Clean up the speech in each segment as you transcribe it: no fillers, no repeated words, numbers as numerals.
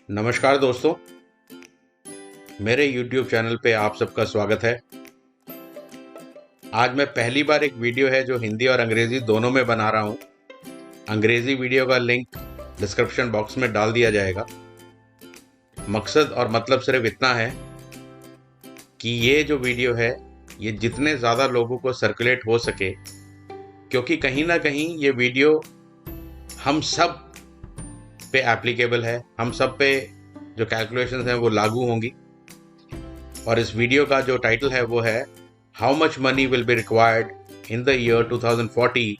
नमस्कार दोस्तों, मेरे YouTube चैनल पे आप सबका स्वागत है। आज मैं पहली बार एक वीडियो है जो हिंदी और अंग्रेज़ी दोनों में बना रहा हूँ। अंग्रेज़ी वीडियो का लिंक डिस्क्रिप्शन बॉक्स में डाल दिया जाएगा। मकसद और मतलब सिर्फ इतना है कि ये जो वीडियो है ये जितने ज़्यादा लोगों को सर्कुलेट हो सके, क्योंकि कहीं ना कहीं ये वीडियो हम सब पे एप्लीकेबल है, हम सब पे जो कैलकुलेशंस हैं वो लागू होंगी। और इस वीडियो का जो टाइटल है वो है how much money will be required in the year 2040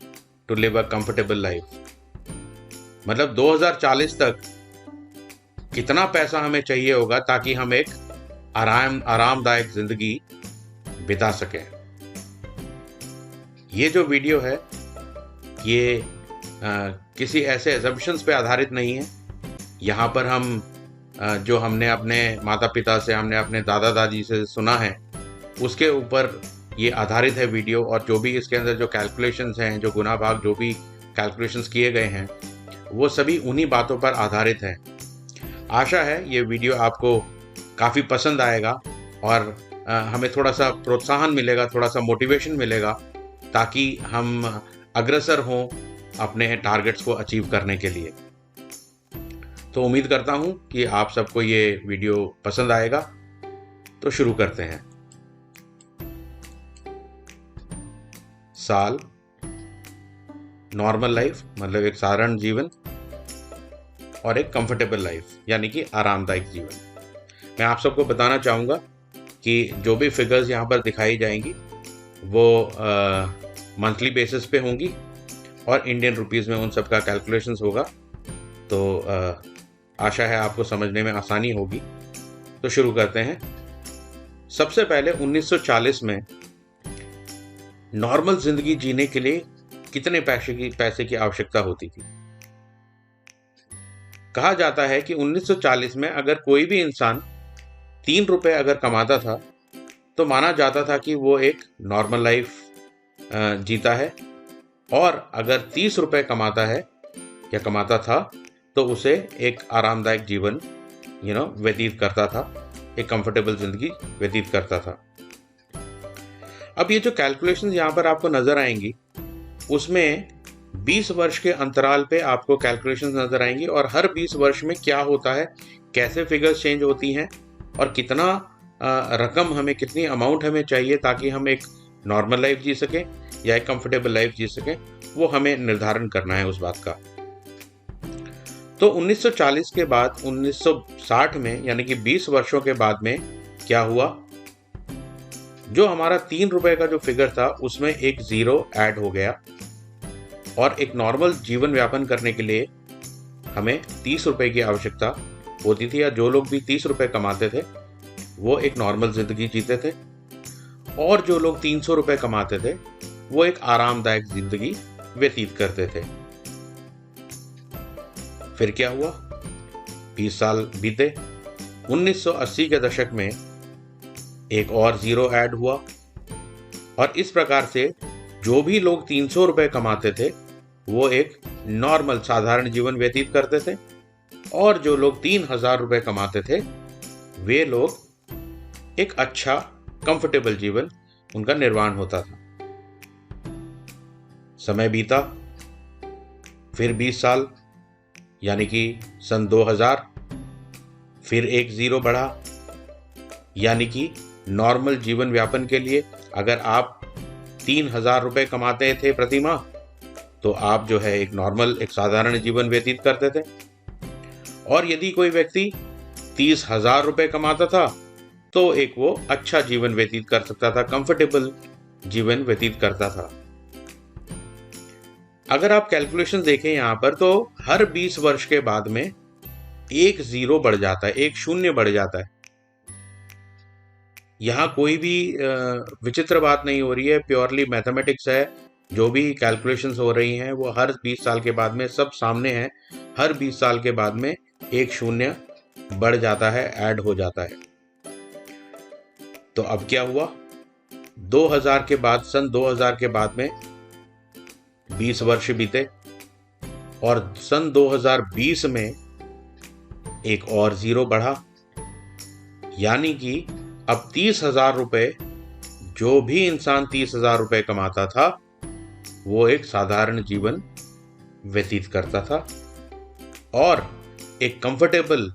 to live a comfortable life. मतलब 2040 तक कितना पैसा हमें चाहिए होगा ताकि हम एक आरामदायक जिंदगी बिता सकें। ये जो वीडियो है ये किसी ऐसे एजम्पशंस पे आधारित नहीं है। यहाँ पर हम जो हमने अपने माता पिता से, हमने अपने दादा दादी से सुना है उसके ऊपर ये आधारित है वीडियो। और जो भी इसके अंदर जो कैलकुलेशंस हैं, जो गुना भाग जो भी कैलकुलेशंस किए गए हैं, वो सभी उन्हीं बातों पर आधारित है। आशा है ये वीडियो आपको काफ़ी पसंद आएगा और हमें थोड़ा सा प्रोत्साहन मिलेगा, थोड़ा सा मोटिवेशन मिलेगा ताकि हम अग्रसर हों अपने टारगेट्स को अचीव करने के लिए। तो उम्मीद करता हूं कि आप सबको ये वीडियो पसंद आएगा। तो शुरू करते हैं। साल, नॉर्मल लाइफ मतलब एक साधारण जीवन, और एक कंफर्टेबल लाइफ यानी कि आरामदायक जीवन। मैं आप सबको बताना चाहूँगा कि जो भी फिगर्स यहाँ पर दिखाई जाएंगी वो मंथली बेसिस पे होंगी और इंडियन रुपीज़ में उन सब का कैलकुलेशंस होगा। तो आशा है आपको समझने में आसानी होगी। तो शुरू करते हैं। सबसे पहले 1940 में नॉर्मल जिंदगी जीने के लिए कितने पैसे की आवश्यकता होती थी। कहा जाता है कि 1940 में अगर कोई भी इंसान 3 रुपए अगर कमाता था तो माना जाता था कि वो एक नॉर्मल लाइफ जीता है, और अगर 30 रुपए कमाता है या कमाता था तो उसे एक आरामदायक जीवन व्यतीत करता था, एक कंफर्टेबल जिंदगी व्यतीत करता था। अब ये जो कैलकुलेशंस यहाँ पर आपको नजर आएंगी उसमें 20 वर्ष के अंतराल पे आपको कैलकुलेशंस नजर आएंगी, और हर 20 वर्ष में क्या होता है, कैसे फिगर्स चेंज होती हैं और कितना रकम हमें, कितनी अमाउंट हमें चाहिए ताकि हम एक नॉर्मल लाइफ जी सकें या एक कंफर्टेबल लाइफ जी सकें, वो हमें निर्धारण करना है उस बात का। तो 1940 के बाद 1960 में यानी कि 20 वर्षों के बाद में क्या हुआ, जो हमारा 3 रुपए का जो फिगर था उसमें एक जीरो ऐड हो गया, और एक नॉर्मल जीवन यापन करने के लिए हमें 30 रुपए की आवश्यकता होती थी, या जो लोग भी 30 रुपए कमाते थे वो एक नॉर्मल जिंदगी जीते थे, और जो लोग 300 रुपए कमाते थे वो एक आरामदायक जिंदगी व्यतीत करते थे। फिर क्या हुआ, 20 साल बीते। 1980 के दशक में एक और जीरो ऐड हुआ, और इस प्रकार से जो भी लोग 300 रुपए कमाते थे वो एक नॉर्मल साधारण जीवन व्यतीत करते थे, और जो लोग 3000 रुपए कमाते थे वे लोग एक अच्छा कंफर्टेबल जीवन उनका निर्वाण होता था। समय बीता, फिर 20 साल यानी कि सन 2000, फिर एक जीरो बढ़ा, यानी कि नॉर्मल जीवन व्यापन के लिए अगर आप 3000 रुपए कमाते थे प्रति माह तो आप जो है एक नॉर्मल, एक साधारण जीवन व्यतीत करते थे। और यदि कोई व्यक्ति 30,000 रुपए कमाता था तो एक वो अच्छा जीवन व्यतीत कर सकता था, कंफर्टेबल जीवन व्यतीत करता था। अगर आप कैलकुलेशन देखें यहाँ पर तो हर 20 वर्ष के बाद में एक जीरो बढ़ जाता है, एक शून्य बढ़ जाता है। यहाँ कोई भी विचित्र बात नहीं हो रही है, प्योरली मैथमेटिक्स है। जो भी कैलकुलेशंस हो रही हैं वो हर 20 साल के बाद में सब सामने है। हर 20 साल के बाद में एक शून्य बढ़ जाता है, ऐड हो जाता है। तो अब क्या हुआ, 2000 के बाद, सन 2000 के बाद में 20 वर्ष बीते, और सन 2020 में एक और जीरो बढ़ा, यानी कि अब 30,000 रुपये, जो भी इंसान 30,000 रुपये कमाता था वो एक साधारण जीवन व्यतीत करता था और एक कंफर्टेबल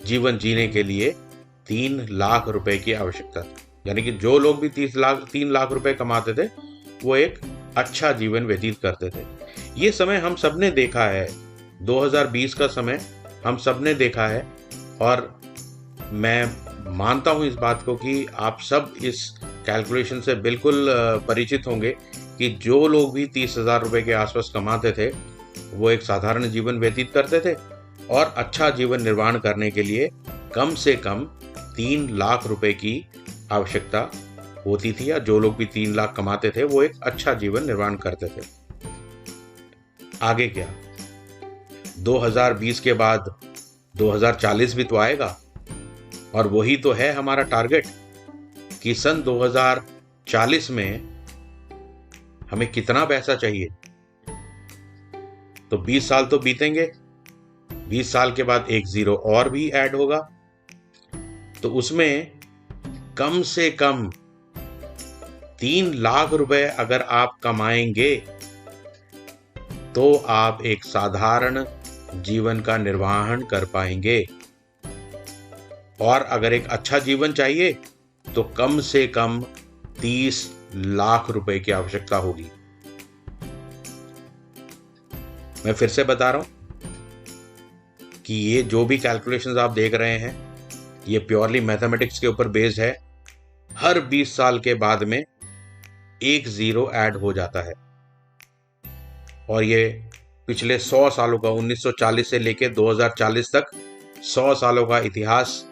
जीवन जीने के लिए 3 लाख रुपए की आवश्यकता थी। यानी कि जो लोग भी 3 लाख रुपए कमाते थे वो एक अच्छा जीवन व्यतीत करते थे। ये समय हम सबने देखा है, 2020 का समय हम सबने देखा है और मैं मानता हूं इस बात को कि आप सब इस कैलकुलेशन से बिल्कुल परिचित होंगे कि जो लोग भी 30,000 रुपए के आसपास कमाते थे वो एक साधारण जीवन व्यतीत करते थे और अच्छा जीवन निर्वाह करने के लिए कम से कम 3 लाख रुपए की आवश्यकता होती थी, या जो लोग भी 3 लाख कमाते थे वो एक अच्छा जीवन निर्वाह करते थे। आगे क्या, 2020 के बाद 2040 भी तो आएगा और वही तो है हमारा टारगेट कि सन 2040 में हमें कितना पैसा चाहिए। तो 20 साल तो बीतेंगे, 20 साल के बाद एक जीरो और भी ऐड होगा, तो उसमें कम से कम 3 लाख रुपए अगर आप कमाएंगे तो आप एक साधारण जीवन का निर्वहन कर पाएंगे। और अगर एक अच्छा जीवन चाहिए तो कम से कम 30 लाख रुपए की आवश्यकता होगी। मैं फिर से बता रहा हूं कि ये जो भी कैलकुलेशंस आप देख रहे हैं ये प्योरली मैथमेटिक्स के ऊपर बेस्ड है। हर 20 साल के बाद में एक जीरो ऐड हो जाता है और ये पिछले 100 सालों का, 1940 से लेकर 2040 तक 100 सालों का इतिहास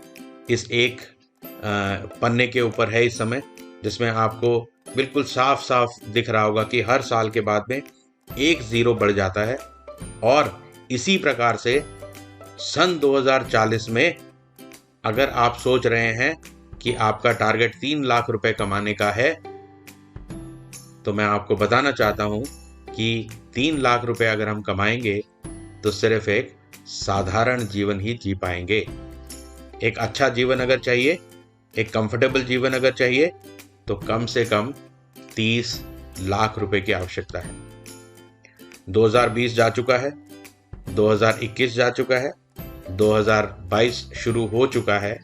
इस एक पन्ने के ऊपर है इस समय, जिसमें आपको बिल्कुल साफ साफ दिख रहा होगा कि हर साल के बाद में एक जीरो बढ़ जाता है। और इसी प्रकार से सन 2040 में अगर आप सोच रहे हैं कि आपका टारगेट 3 लाख रुपए कमाने का है, तो मैं आपको बताना चाहता हूं कि 3 लाख रुपए अगर हम कमाएंगे तो सिर्फ एक साधारण जीवन ही जी पाएंगे। एक अच्छा जीवन अगर चाहिए, एक कंफर्टेबल जीवन अगर चाहिए, तो कम से कम 30 लाख रुपए की आवश्यकता है। 2020 जा चुका है, 2021 जा चुका है, 2022 शुरू हो चुका है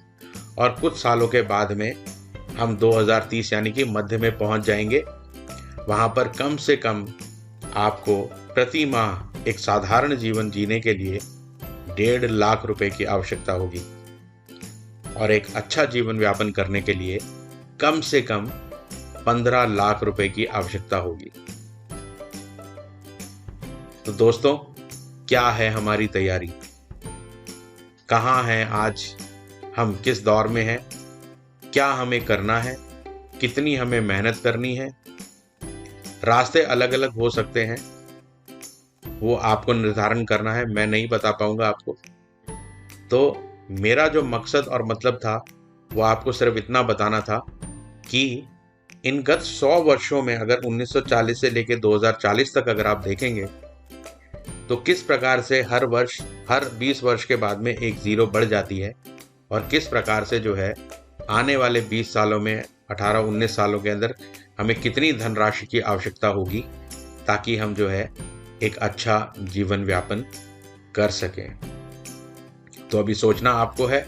और कुछ सालों के बाद में हम 2030 यानी कि मध्य में पहुंच जाएंगे। वहां पर कम से कम आपको प्रति माह एक साधारण जीवन जीने के लिए 1.5 लाख रुपए की आवश्यकता होगी और एक अच्छा जीवन यापन करने के लिए कम से कम 15 लाख रुपए की आवश्यकता होगी। तो दोस्तों, क्या है हमारी तैयारी? कहाँ हैं आज हम, किस दौर में हैं, क्या हमें करना है, कितनी हमें मेहनत करनी है? रास्ते अलग अलग हो सकते हैं, वो आपको निर्धारण करना है, मैं नहीं बता पाऊंगा आपको। तो मेरा जो मकसद और मतलब था वो आपको सिर्फ इतना बताना था कि इन गत 100 वर्षों में अगर 1940 से लेकर 2040 तक अगर आप देखेंगे तो किस प्रकार से हर वर्ष, हर 20 वर्ष के बाद में एक जीरो बढ़ जाती है और किस प्रकार से जो है आने वाले 20 सालों में, 18-19 सालों के अंदर हमें कितनी धनराशि की आवश्यकता होगी ताकि हम जो है एक अच्छा जीवन यापन कर सकें। तो अभी सोचना आपको है,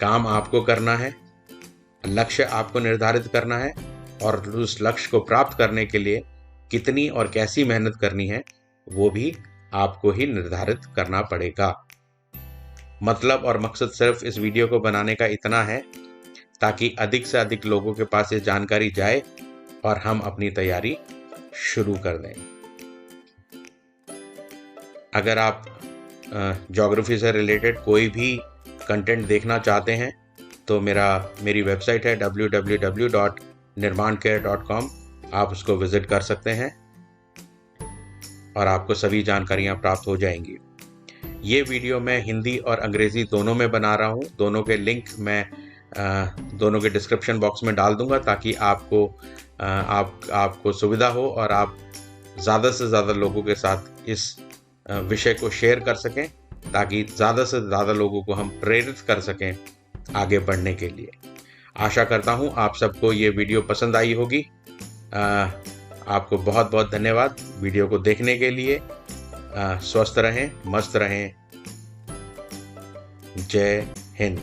काम आपको करना है, लक्ष्य आपको निर्धारित करना है और उस लक्ष्य को प्राप्त करने के लिए कितनी और कैसी मेहनत करनी है वो भी आपको ही निर्धारित करना पड़ेगा। मतलब और मकसद सिर्फ इस वीडियो को बनाने का इतना है ताकि अधिक से अधिक लोगों के पास ये जानकारी जाए और हम अपनी तैयारी शुरू कर दें। अगर आप ज्योग्राफी से रिलेटेड कोई भी कंटेंट देखना चाहते हैं तो मेरी वेबसाइट है www.nirmancare.com, आप उसको विजिट कर सकते हैं और आपको सभी जानकारियां प्राप्त हो जाएंगी। ये वीडियो मैं हिंदी और अंग्रेज़ी दोनों में बना रहा हूँ, दोनों के लिंक मैं दोनों के डिस्क्रिप्शन बॉक्स में डाल दूंगा ताकि आपको सुविधा हो और आप ज़्यादा से ज़्यादा लोगों के साथ इस विषय को शेयर कर सकें ताकि ज़्यादा से ज़्यादा लोगों को हम प्रेरित कर सकें आगे बढ़ने के लिए। आशा करता हूँ आप सबको ये वीडियो पसंद आई होगी। आपको बहुत बहुत धन्यवाद वीडियो को देखने के लिए। स्वस्थ रहें, मस्त रहें। जय हिंद।